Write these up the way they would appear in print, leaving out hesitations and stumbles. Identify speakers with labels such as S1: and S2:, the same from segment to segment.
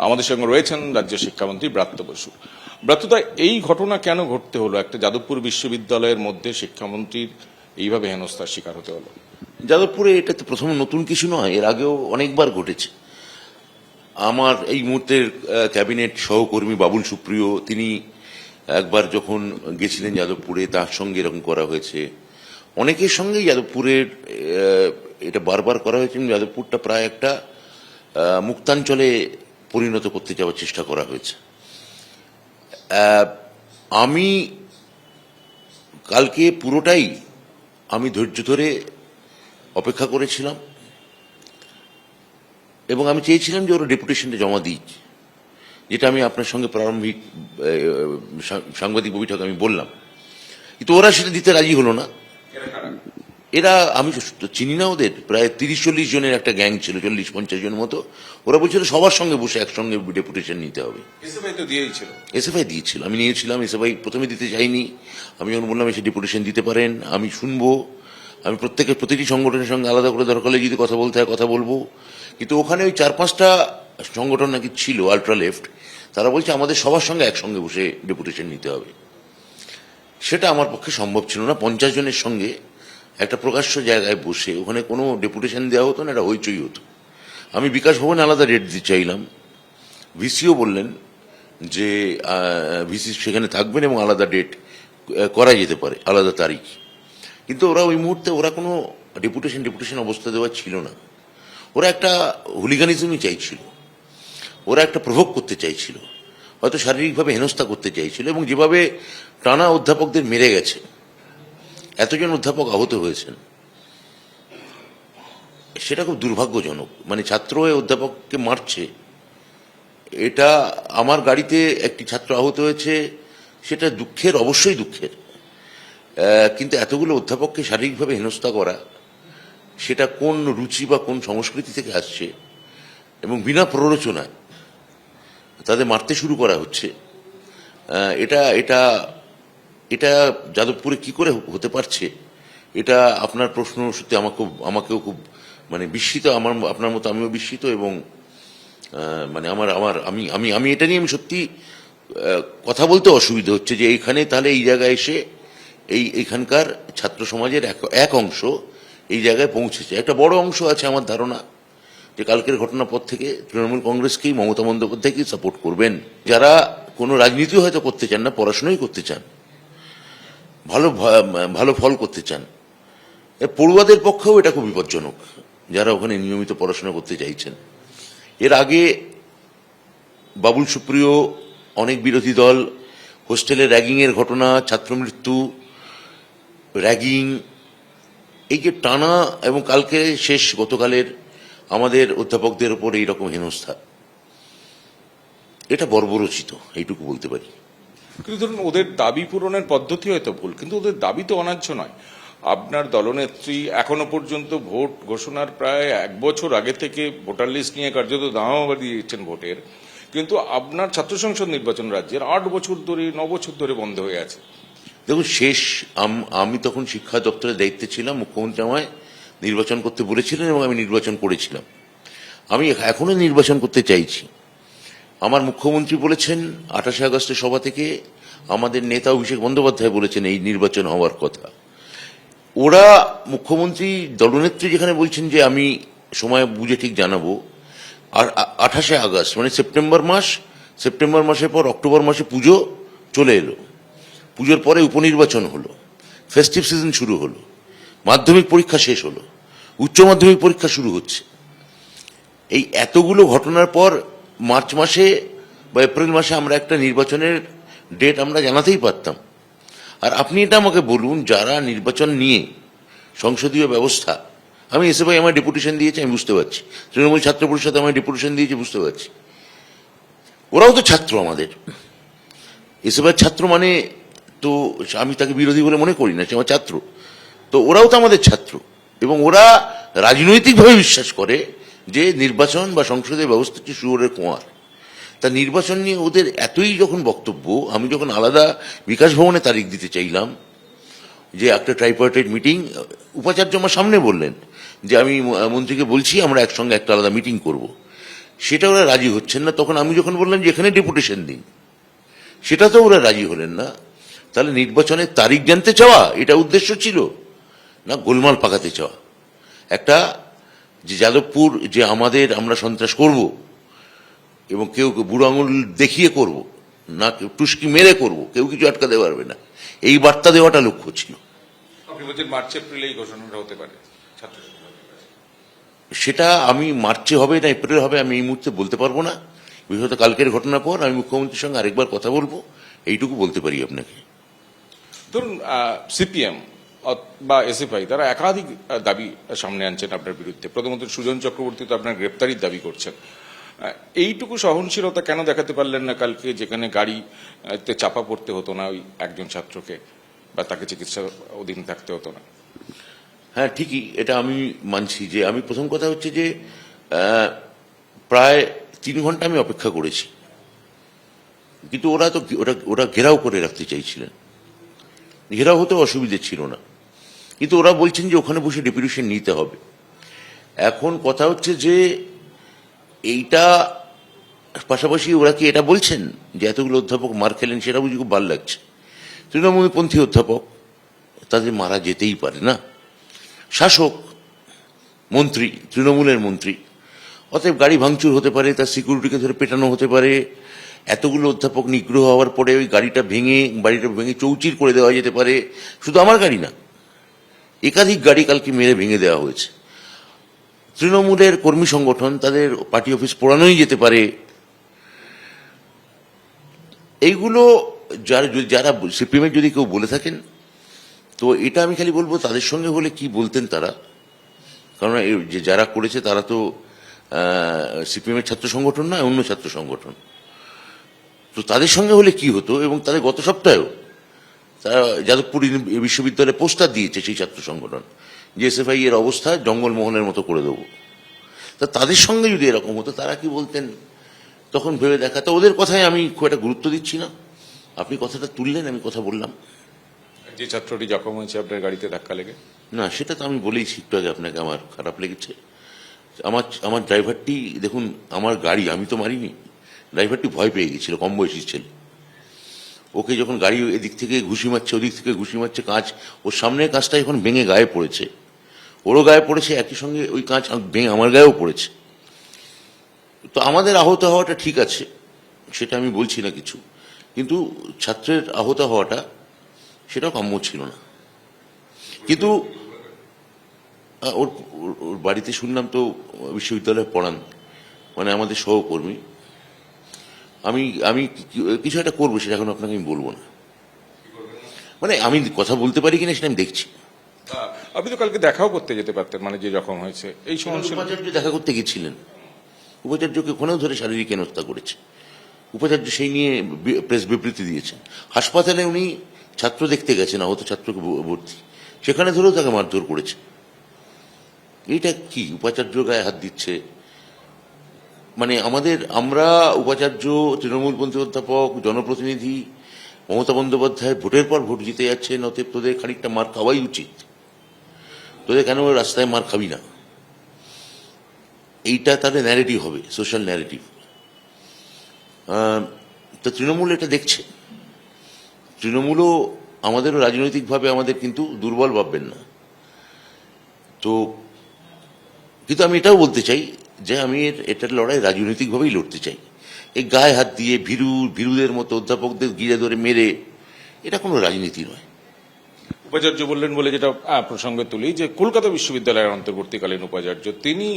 S1: আমাদের সঙ্গে রয়েছেন রাজ্য শিক্ষামন্ত্রী ব্রাত্য বসু। ব্রাত্যদা, এই ঘটনা কেন ঘটতে হলো? একটা যাদবপুর বিশ্ববিদ্যালয়ের মধ্যে শিক্ষামন্ত্রীর এইভাবে হেনস্থার শিকার হতে হলো।
S2: যাদবপুরে এটা তো প্রথম নতুন কিছু নয়, এর আগেও অনেকবার ঘটেছে। আমার এই মুহূর্তের ক্যাবিনেট সহকর্মী বাবুল সুপ্রিয়, তিনি একবার যখন গেছিলেন যাদবপুরে, তার সঙ্গে এরকম করা হয়েছে। অনেকের সঙ্গেই যাদবপুরের এটা বারবার করা হয়েছে। যাদবপুরটা প্রায় একটা মুক্তাঞ্চলে পরিণত করতে যাওয়ার চেষ্টা করা হয়েছে। আমি কালকে পুরোটাই আমি ধৈর্য ধরে অপেক্ষা করেছিলাম এবং আমি চেয়েছিলাম যে ওরা ডেপুটেশনটা জমা দিই, যেটা আমি আপনার সঙ্গে প্রারম্ভিক সাংবাদিক বৈঠক আমি বললাম, কিন্তু ওরা সেটা দিতে রাজি হলো না। এরা, আমি চিনি না ওদের, প্রায় 30-40 জনের একটা গ্যাং ছিল, 40-50 জনের মতো। ওরা বলছিল সবার সঙ্গে বসে একসঙ্গে ডেপুটেশন নিতে হবে। এসএফআই দিয়েছিল, আমি নিয়েছিলাম। এসএফআই প্রথমে দিতে চাইনি। আমি যখন বললাম এসে ডেপুটেশন দিতে পারেন, আমি শুনবো, আমি প্রতিটি সংগঠনের সঙ্গে আলাদা করে দরকার হলে যদি কথা বলতে হয় কথা বলবো। কিন্তু ওখানে ওই 4-5টা সংগঠন নাকি ছিল আলট্রা লেফট, তারা বলছে আমাদের সবার সঙ্গে একসঙ্গে বসে ডেপুটেশন নিতে হবে। সেটা আমার পক্ষে সম্ভব ছিল না। 50 জনের সঙ্গে একটা প্রকাশ্য জায়গায় বসে ওখানে কোনো ডেপুটেশন দেওয়া হতো না, এটা হইচই হতো। আমি বিকাশ ভবনে আলাদা ডেট দিতে চাইলাম, ভিসিও বললেন যে ভিসি সেখানে থাকবেন এবং আলাদা ডেট করা যেতে পারে, আলাদা তারিখ। কিন্তু ওরা ওই মুহূর্তে ওরা কোনো ডেপুটেশন অবস্থা দেওয়া ছিল না। ওরা একটা হুলিগানিজমই চাইছিল, ওরা একটা প্রভোগ করতে চাইছিল, হয়তো শারীরিকভাবে হেনস্থা করতে চাইছিল। এবং যেভাবে টানা অধ্যাপকদের মেরে গেছে, এতজন অধ্যাপক আহত হয়েছেন, সেটা খুব দুর্ভাগ্যজনক। মানে ছাত্র হয়ে অধ্যাপককে মারছে, এটা আমার গাড়িতে একটি ছাত্র আহত হয়েছে, সেটা দুঃখের, অবশ্যই দুঃখের। কিন্তু এতগুলো অধ্যাপককে শারীরিকভাবে হেনস্থা করা, সেটা কোন রুচি বা কোন সংস্কৃতি থেকে আসছে, এবং বিনা প্ররোচনায় তাদের মারতে শুরু করা হচ্ছে, এটা এটা এটা যাদবপুরে কি করে হতে পারছে? এটা আপনার প্রশ্ন সত্যি আমাকেও খুব মানে বিস্মিত, আপনার মতো আমিও বিস্মিত। এবং মানে আমি আমি আমি এটা নিয়ে আমি সত্যি কথা বলতে অসুবিধা হচ্ছে যে এইখানে তাহলে এই জায়গায় এসে এইখানকার ছাত্র সমাজের এক অংশ এই জায়গায় পৌঁছেছে। একটা বড় অংশ আছে আমার ধারণা যে কালকের ঘটনার পর থেকে তৃণমূল কংগ্রেসকেই, মমতা বন্দ্যোপাধ্যায়কেই সাপোর্ট করবেন, যারা কোনো রাজনীতি হয়তো করতে চান না, পড়াশোনাই করতে চান, ভালো ফল করতে চান। পড়ুয়াদের পক্ষেও এটা খুব বিপজ্জনক, যারা ওখানে নিয়মিত পড়াশোনা করতে চাইছেন। এর আগে বাবুল সুপ্রিয়, অনেক বিরোধী দল, হোস্টেলে র্যাগিংয়ের ঘটনা, ছাত্র মৃত্যু, র্যাগিং, এই যে টানা, এবং কালকে শেষ গতকালের আমাদের অধ্যাপকদের উপর এইরকম হেনস্থা, এটা বর্বরচিত, এইটুকু বলতে পারি।
S1: কিন্তু ধরুন, ওদের দাবি পূরণের পদ্ধতি হয়তো ভুল, কিন্তু ওদের দাবি তো অন্যায্য নয়। আপনার দলনেত্রী এখনো পর্যন্ত ভোট ঘোষণার প্রায় 1 বছর আগে থেকে ভোটার লিস্ট নিয়ে কার্যত দামামা দিয়েছেন ভোটের, কিন্তু আপনার ছাত্র সংসদ নির্বাচন রাজ্যের 8 বছর ধরে, 9 বছর ধরে বন্ধ হয়ে আছে।
S2: দেখুন, আমি তখন শিক্ষা দপ্তরের দায়িত্বে ছিলাম, মুখ্যমন্ত্রী আমায় নির্বাচন করতে বলেছিলেন এবং আমি নির্বাচন করেছিলাম। আমি এখনো নির্বাচন করতে চাইছি। আমার মুখ্যমন্ত্রী বলেছেন 28 আগস্টের সভা থেকে, আমাদের নেতা অভিষেক বন্দ্যোপাধ্যায় বলেছেন এই নির্বাচন হওয়ার কথা। ওরা, মুখ্যমন্ত্রী, দলনেত্রী যেখানে বলছেন যে আমি সময় বুঝে ঠিক জানাবো, আর 28 আগস্ট মানে সেপ্টেম্বর মাসের পর অক্টোবর মাসে পুজো চলে এলো, পুজোর পরে উপনির্বাচন হলো, ফেস্টিভ সিজন শুরু হলো, মাধ্যমিক পরীক্ষা শেষ হলো, উচ্চ মাধ্যমিক পরীক্ষা শুরু হচ্ছে। এই এতগুলো ঘটনার পর মার্চ মাসে বা এপ্রিল মাসে আমরা একটা নির্বাচনের ডেট আমরা জানাতেই পারতাম। আর আপনি এটা আমাকে বলুন, যারা নির্বাচন নিয়ে সংসদীয় ব্যবস্থা, আমি এসএফআই আমার ডেপুটেশন দিয়েছি, আমি বুঝতে পারছি, তৃণমূল ছাত্র পরিষদ আমার ডেপুটেশন দিয়েছে, বুঝতে পারছি। ওরাও তো ছাত্র আমাদের, এসএফআই ছাত্র, মানে তো আমি তাকে বিরোধী বলে মনে করি না, সে আমার ছাত্র। তো ওরাও তো আমাদের ছাত্র, এবং ওরা রাজনৈতিকভাবে বিশ্বাস করে যে নির্বাচন বা সংসদীয় ব্যবস্থাটি শুয়োরের কুয়ার। তা নির্বাচন নিয়ে ওদের এতই যখন বক্তব্য, আমি যখন আলাদা বিকাশ ভবনে তারিখ দিতে চাইলাম, যে একটা ট্রাইপার্টাইট মিটিং, উপাচার্য আমার সামনে বললেন যে আমি মন্ত্রীকে বলছি আমরা একসঙ্গে একটা আলাদা মিটিং করব, সেটা ওরা রাজি হচ্ছেন না। তখন আমি যখন বললাম যে এখানে ডেপুটেশন দিন, সেটা তো ওরা রাজি হলেন না। তাহলে নির্বাচনের তারিখ জানতে চাওয়া এটা উদ্দেশ্য ছিল, না গোলমাল পাকাতে চাওয়া? একটা যে যাদবপুর যে আমরা সন্ত্রাস করব এবং কেউ বুড়ো আঙুল দেখিয়ে করব না, কেউ টুস্কি মেরে করব, কেউ কিছু আটকাতে পারবে না, এই বার্তা দেওয়াটা লক্ষ্য ছিল।
S1: আপনি বলছেন মার্চ এপ্রিলেই ঘোষণাটা হতে পারে ছাত্র
S2: সেটা আমি মার্চে হবে না এপ্রিল হবে আমি এই মুহূর্তে বলতে পারবো না। বিশেষত কালকের ঘটনার পর আমি মুখ্যমন্ত্রীর সঙ্গে আরেকবার কথা বলবো, এইটুকু বলতে পারি আপনাকে।
S1: ধরুন সিপিএম বা এসএফআই তারা একাধিক দাবি সামনে আনছেন আপনার বিরুদ্ধে। প্রধানমন্ত্রী সুজন চক্রবর্তী তো আপনার গ্রেপ্তারির দাবি করছেন। এইটুকু সহনশীলতা কেন দেখাতে পারলেন না কালকে, যেখানে গাড়িতে চাপা পড়তে হতো না ওই একজন ছাত্রকে, বা তাকে চিকিৎসার অধীন থাকতে হতো না?
S2: হ্যাঁ, ঠিকই, এটা আমি মানছি যে আমি প্রথম কথা হচ্ছে যে প্রায় 3 ঘন্টা আমি অপেক্ষা করেছি, কিন্তু ওরা তো ওরা ঘেরাও করে রাখতে চাইছিলেন। ঘেরাও হতে অসুবিধে ছিল না, কিন্তু ওরা বলছেন যে ওখানে বসে ডেপুটেশন নিতে হবে। এখন কথা হচ্ছে যে এইটা পাশাপাশি ওরা কি এটা বলছেন যে এতগুলো অধ্যাপক মার খেলেন, সেটা বুঝি খুব ভালো লাগছে। তৃণমূলপন্থী অধ্যাপক, তাদের মারা যেতেই পারে না, শাসক মন্ত্রী, তৃণমূলের মন্ত্রী, অতএব গাড়ি ভাঙচুর হতে পারে, তার সিকিউরিটিকে ধরে পেটানো হতে পারে। এতগুলো অধ্যাপক নিগ্রহ হওয়ার পরে ওই বাড়িটা ভেঙে চৌচির করে দেওয়া যেতে পারে। শুধু আমার গাড়ি না, একাধিক গাড়ি কালকে মেরে ভেঙে দেওয়া হয়েছে। তৃণমূলের কর্মী সংগঠন, তাদের পার্টি অফিস পোড়ানোই যেতে পারে। এইগুলো যারা সিপিএমের যদি কেউ বলে থাকেন, তো এটা আমি খালি বলবো তাদের সঙ্গে হলে কি বলতেন তারা, কারণ যে যারা করেছে তারা তো সিপিএমের ছাত্র সংগঠন না, অন্য ছাত্র সংগঠন। তো তাদের সঙ্গে হলে কি হতো, এবং তাদের গত সপ্তাহেও তারা যাদবপুর বিশ্ববিদ্যালয়ে পোস্টার দিয়েছে সেই ছাত্র সংগঠন যে এসএফআই এর অবস্থা জঙ্গলমহলের মতো করে দেবো। তা তাদের সঙ্গে যদি এরকম হতো তারা কি বলতেন তখন ভেবে দেখা। তো ওদের কথায় আমি খুব একটা গুরুত্ব দিচ্ছি না। আপনি কথাটা তুললেন, আমি কথা বললাম।
S1: যে ছাত্রটি জখম হয়েছে আপনার গাড়িতে ধাক্কা লেগে?
S2: না, সেটা তো আমি বলেইছি একটু আগে আপনাকে, আমার খারাপ লেগেছে। আমার ড্রাইভারটি, দেখুন আমার গাড়ি আমি তো মারিনি, ড্রাইভারটি ভয় পেয়ে গেছিল, কম বয়সী ছেলে। ওকে যখন গাড়ি এদিক থেকে ঘুষি মারছে ওদিক থেকে ঘুষি মারছে, কাঁচ ওর সামনের কাঁচটা এখন ভেঙে গায়ে পড়েছে, ওরও গায়ে পড়েছে, একই সঙ্গে ওই কাঁচ ভেঙে আমার গায়েও পড়েছে। তো আমাদের আহত হওয়াটা ঠিক আছে, সেটা আমি বলছি না কিছু, কিন্তু ছাত্রের আহত হওয়াটা সেটাও কাম্য ছিল না। কিন্তু ওর ওর বাড়িতে শুনলাম তো বিশ্ববিদ্যালয়ে পড়ান, মানে আমাদের সহকর্মী। আমি আমি কিছু একটা করবো, সেটা এখন আপনাকে আমি বলবো না। মানে আমি কথা বলতে পারি কিনা সেটা আমি দেখছি।
S1: আপনি তো কালকে দেখাও করতে যেতে পারতেন, মানে যে জখম হয়েছে এই সমস্যা।
S2: উপাচার্য দেখা করতে গেছিলেন, উপাচার্যকে ওখানেও ধরে শারীরিক হেনস্থা করেছে। উপাচার্য সেই নিয়ে প্রেস বিবৃতি দিয়েছেন। হাসপাতালে উনি ছাত্র দেখতে গেছেন, আহত ছাত্রকে ভর্তি, সেখানে ধরেও তাকে মারধর করেছে। এইটা কি উপাচার্য গায়ে হাত দিচ্ছে? মানে আমরা উপাচার্য, তৃণমূলপন্থী অধ্যাপক, জনপ্রতিনিধি, মমতা বন্দ্যোপাধ্যায় ভোটের পর ভোট জিতে যাচ্ছেন, অতএব তোদের খানিকটা মার খাওয়াই উচিত। তোদের কেন রাস্তায় মার খাবি না? এইটা তাহলে ন্যারেটিভ হবে, সোশ্যাল ন্যারেটিভ। তো তৃণমূল এটা দেখছে। তৃণমূলও আমাদেরও রাজনৈতিকভাবে আমাদের কিন্তু দুর্বল ভাববেন না। তো কিন্তু আমি এটাও বলতে চাই যে আমি এটার লড়াই রাজনৈতিকভাবেই লড়তে চাই। এই গায়ে হাত দিয়ে ভীরুদের মতো অধ্যাপকদের ঘিরে ধরে মেরে, এটা কোনো রাজনীতি নয়।
S1: উপাচার্য বললেন বলে যেটা প্রসঙ্গে তুলি, যে কলকাতা বিশ্ববিদ্যালয়ের অন্তর্বর্তীকালীন উপাচার্য তিনি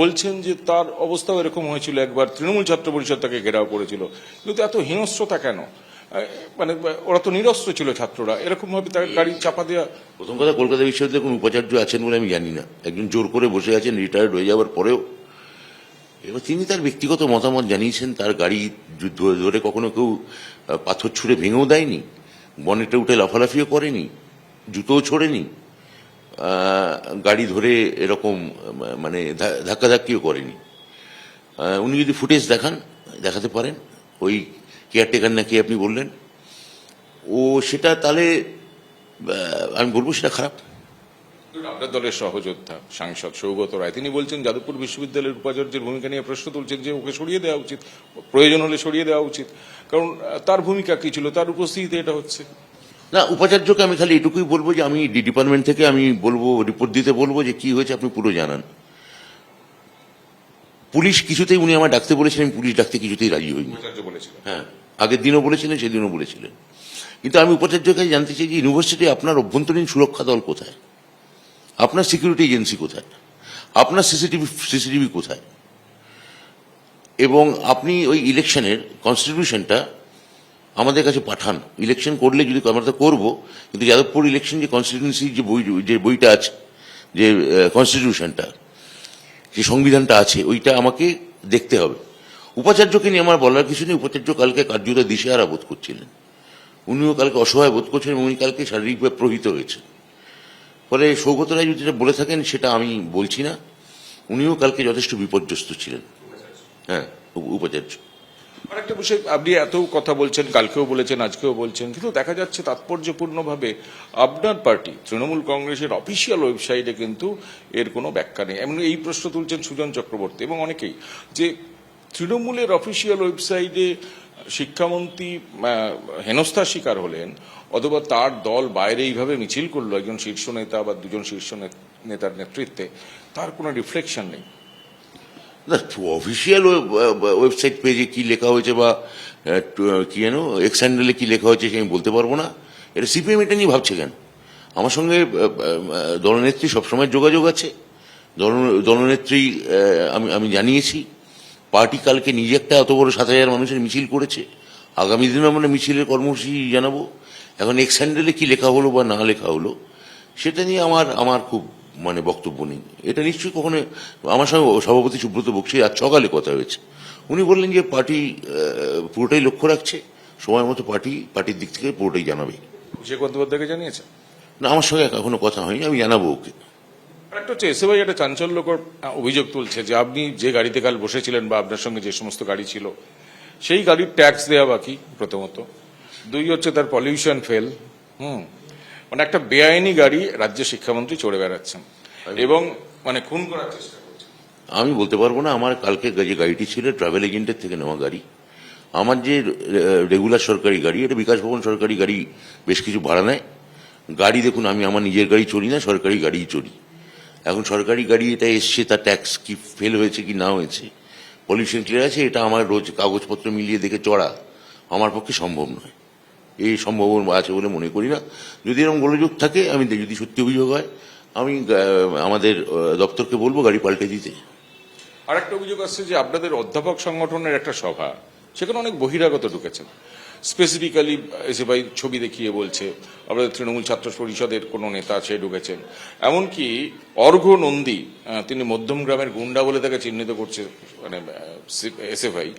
S1: বলছেন যে তার অবস্থাও এরকম হয়েছিল, একবার তৃণমূল ছাত্র পরিষদ তাকে ঘেরাও করেছিল, কিন্তু এত হিংস্রতা কেন? মানে ওরা তো নিরস্ত্র ছিল ছাত্ররা, এরকম ভাবে তার গাড়ি চাপা দেওয়া।
S2: প্রথম কথা, কলকাতা বিশ্ববিদ্যালয়ে কোনো উপাচার্য আছেন বলে আমি জানি না। একজন জোর করে বসে আছেন রিটায়ার্ড হয়ে যাওয়ার পরেও। এবার তিনি তার ব্যক্তিগত মতামত জানিয়েছেন। তার গাড়ি ধরে কখনো কেউ পাথর ছুঁড়ে ভেঙেও দেয়নি, বনেটে উঠে লাফালাফিও করেনি, জুতোও ছোড়েনি, গাড়ি ধরে এরকম মানে ধাক্কাধাক্কিও করেনি। উনি যদি ফুটেজ দেখাতে পারেন, ওই কেয়ারটেকার নাকি আপনি বললেন, ও সেটা তাহলে আমি বলবো সেটা খারাপ।
S1: আপনার দলের সহযোদ্ধা সাংসদ সৌগত রায় তিনি বলছেন যাদবপুর বিশ্ববিদ্যালয়ের উপাচার্যের ভূমিকা নিয়ে প্রশ্ন তুলছেন যে ওকে সরিয়ে দেওয়া উচিত, প্রয়োজন হলে সরিয়ে দেওয়া উচিত, কারণ তার ভূমিকা কি ছিল, তার উপস্থিতিতে এটা হচ্ছে।
S2: না, উপাচার্যকে আমি খালি এটুকুই বলবো যে আমি ডিপার্টমেন্ট থেকে আমি বলবো, রিপোর্ট দিতে বলবো যে কি হয়েছে আপনি পুরো জানান। পুলিশ কিছুতেই, উনি আমার ডাকতে বলেছিলেন, পুলিশ ডাকতে কিছুতেই রাজি হয়নি।
S1: উপাচার্য বলেছিলেন।
S2: হ্যাঁ, আগের দিনও বলেছিলেন, সেদিনও বলেছিলেন। কিন্তু আমি উপাচার্যকে জানতে চাই যে ইউনিভার্সিটি আপনার অভ্যন্তরীণ সুরক্ষা দল কোথায়, আপনার সিকিউরিটি এজেন্সি কোথায়, আপনার সিসিটিভি কোথায়, এবং আপনি ওই ইলেকশনের কনস্টিটিউশনটা আমাদের কাছে পাঠান। ইলেকশন করলে যদি আমরা তো করবো, কিন্তু যাদবপুর ইলেকশন যে কনস্টিটিউন্সি যে বইটা আছে, যে কনস্টিটিউশনটা, যে সংবিধানটা আছে, ওইটা আমাকে দেখতে হবে। উপাচার্যকে নিয়ে আমার বলার কিছু নেই। উপাচার্য কালকে কার্যত দিশেহারা বোধ করছিলেন, উনিও কালকে অসহায় বোধ করছেন, এবং উনি কালকে শারীরিকভাবে প্রহিত হয়েছেন। ফলে সৌগত রায় যদি যেটা বলে থাকেন সেটা আমি বলছি না, উনিও কালকে যথেষ্ট বিপর্যস্ত ছিলেন। হ্যাঁ, উপাচার্য।
S1: আরেকটা বিষয়, আপনি এত কথা বলছেন, কালকেও বলেছেন, আজকেও বলছেন, কিন্তু দেখা যাচ্ছে তাৎপর্যপূর্ণভাবে আপনার পার্টি তৃণমূল কংগ্রেসের অফিসিয়াল ওয়েবসাইটে কিন্তু এর কোনো ব্যাখ্যা নেই। এমন এই প্রশ্ন তুলছেন সুজন চক্রবর্তী এবং অনেকেই, যে তৃণমূলের অফিসিয়াল ওয়েবসাইটে শিক্ষামন্ত্রী হেনস্থার শিকার হলেন, অথবা তার দল বাইরে এইভাবে মিছিল করলো একজন শীর্ষ নেতা বা দুজন শীর্ষ নেতার নেতৃত্বে, তার কোনো রিফ্লেকশন নেই।
S2: না, অফিসিয়াল ওয়েবসাইট পেজে কি লেখা হয়েছে বা কি যেন এক্স হ্যান্ডেলে কি লেখা হয়েছে সে আমি বলতে পারবো না। এটা সিপিএম এটা নিয়ে ভাবছে কেন? আমার সঙ্গে দলনেত্রী সবসময় যোগাযোগ আছে। দলনেত্রী আমি জানিয়েছি, পার্টি কালকে নিজে একটা এত বড় 7,000 মানুষের মিছিল করেছে, আগামী দিনে আমরা মিছিলের কর্মসূচি জানাবো। এখন এক্স হ্যান্ডেলে কি লেখা হলো বা না লেখা হলো সেটা নিয়ে আমার খুব বক্তব্য নেই। এটা নিশ্চয়ই কখনো আমার সঙ্গে সভাপতি সুব্রত বক্সির আজ সকালে কথা হয়েছে, উনি বললেন যে পার্টি পুরোটাই লক্ষ্য রাখছে, সময় মতো পার্টির দিক থেকে পুরোটাই জানাবে।
S1: অভিষেক বন্দ্যোপাধ্যায়কে জানিয়েছে?
S2: না, আমার সঙ্গে এখনো কথা হয়নি, আমি জানাবো ওকে।
S1: একটা হচ্ছে এসএফআই একটা চাঞ্চল্যকর অভিযোগ তুলছে যে আপনি যে গাড়িতে কাল বসেছিলেন বা আপনার সঙ্গে যে সমস্ত গাড়ি ছিল সেই গাড়ির ট্যাক্স দেওয়া বাকি, প্রথমত। দুই হচ্ছে তার পলিউশন ফেল। একটা বেআইনি গাড়ি রাজ্যের শিক্ষামন্ত্রী চড়ে বেড়াচ্ছেন এবং খুন করার চেষ্টা করছেন।
S2: আমি বলতে পারবো না। আমার কালকে যে গাড়িটি ছিল ট্রাভেল এজেন্টের থেকে নেওয়া গাড়ি। আমার যে রেগুলার সরকারি গাড়ি, এটা বিকাশ ভবন সরকারি গাড়ি বেশ কিছু ভাড়া নেয়। গাড়ি দেখুন, আমি আমার নিজের গাড়ি চড়ি না, সরকারি গাড়িই চড়ি। এখন সরকারি গাড়ি এটা এসছে, তার ট্যাক্স কি ফেল হয়েছে কি না হয়েছে, পলিউশন ক্লিয়ার আছে, এটা আমার রোজ কাগজপত্র মিলিয়ে দেখে চড়া আমার পক্ষে সম্ভব নয়। এই সম্ভব আছে বলে মনে করি না। যদি এরকম গোলযোগ থাকে, আমি যদি সত্যি অভিযোগ হয়, আমি আমাদের দপ্তরকে বলবো গাড়ি পাল্টে দিতে।
S1: আর একটা অভিযোগ আসছে যে আপনাদের অধ্যাপক সংগঠনের একটা সভা, সেখানে অনেক বহিরাগত ঢুকেছেন। স্পেসিফিক্যালি এসএফআই ছবি দেখিয়ে বলছে আপনাদের তৃণমূল ছাত্র পরিষদের কোনো নেতা সে ঢুকেছেন। এমনকি অর্ঘ্য নন্দী, তিনি মধ্যমগ্রামের গুন্ডা বলে তাকে চিহ্নিত করছে এসএফআই,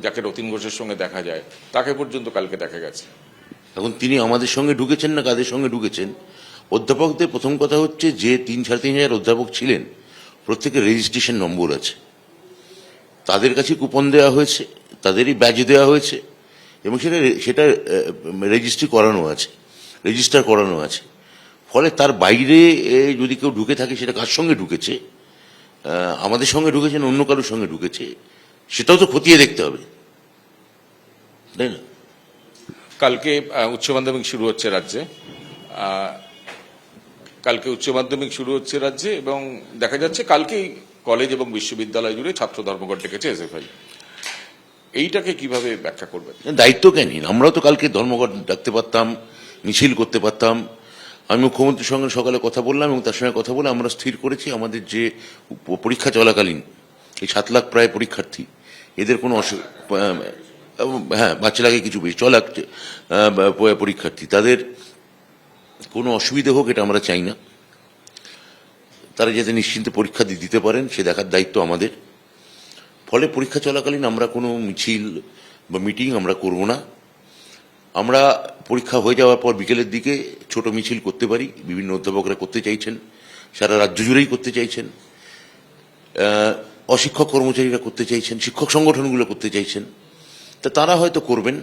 S1: যাকে রতিন ঘোষের সঙ্গে দেখা যায়, তাকে পর্যন্ত কালকে দেখা গেছে।
S2: এখন তিনি আমাদের সঙ্গে ঢুকেছেন না কাদের সঙ্গে ঢুকেছেন? অধ্যাপকদের প্রথম কথা হচ্ছে যে 3,500 অধ্যাপক ছিলেন, প্রত্যেকের রেজিস্ট্রেশন নম্বর আছে, তাদের কাছে কুপন দেওয়া হয়েছে, তাদেরই ব্যাজ দেওয়া হয়েছে, এবং সেটা রেজিস্টার করানো আছে। ফলে তার বাইরে যদি কেউ ঢুকে থাকে, সেটা কার সঙ্গে ঢুকেছে, আমাদের সঙ্গে ঢুকেছে না অন্য কারোর সঙ্গে ঢুকেছে, সেটাও তো খতিয়ে দেখতে হবে, তাই না?
S1: কালকে উচ্চ মাধ্যমিক শুরু হচ্ছে রাজ্যে, এবং দেখা যাচ্ছে কালকেই কলেজ এবং বিশ্ববিদ্যালয় জুড়ে ছাত্র ধর্মঘট ডেকেছে এসএফআই। এইটাকে কিভাবে ব্যাখ্যা করবেন?
S2: দায়িত্ব কেন? আমরাও তো কালকে ধর্মঘট ডাকতে পারতাম, মিছিল করতে পারতাম। আমি মুখ্যমন্ত্রীর সঙ্গে সকালে কথা বললাম, এবং তার সঙ্গে কথা বলে আমরা স্থির করেছি আমাদের যে পরীক্ষা চলাকালীন এই 7 লাখ প্রায় পরীক্ষার্থী, এদের কোনো বাচ্চা লাগে কিছু বেশি, 6 লাখ পরীক্ষার্থী, তাদের কোনো অসুবিধে হোক এটা আমরা চাই না। তারা যাতে নিশ্চিন্তে পরীক্ষা দিতে পারেন সে দেখার দায়িত্ব আমাদের। ফলে পরীক্ষা চলাকালীন আমরা কোনো মিছিল বা মিটিং আমরা করব না। আমরা পরীক্ষা হয়ে যাওয়ার পর বিকেলের দিকে ছোট মিছিল করতে পারি, বিভিন্ন অধ্যাপকরা করতে চাইছেন, সারা রাজ্য জুড়েই করতে চাইছেন, অশিক্ষক কর্মচারীরা করতে চাইছেন, শিক্ষক সংগঠনগুলো করতে চাইছেন, তারা হয়তো করবেন।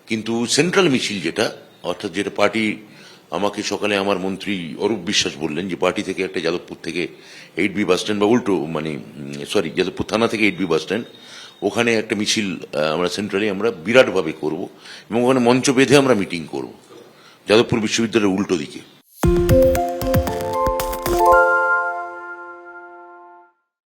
S2: কিন্তু সেন্ট্রাল মিছিল যেটা, অর্থাৎ যেটা পার্টি আমাকে সকালে আমার মন্ত্রী অরূপ বিশ্বাস বললেন যে পার্টি থেকে একটা যাদবপুর থেকে 8B বাস স্ট্যান্ড বা উল্টো মানে সরি যাদবপুর থানা থেকে 8B বাস স্ট্যান্ড ওখানে একটা মিছিল আমরা সেন্ট্রালি আমরা বিরাটভাবে করব এবং ওখানে মঞ্চ বেঁধে আমরা মিটিং করব যাদবপুর বিশ্ববিদ্যালয়ের উল্টো দিকে।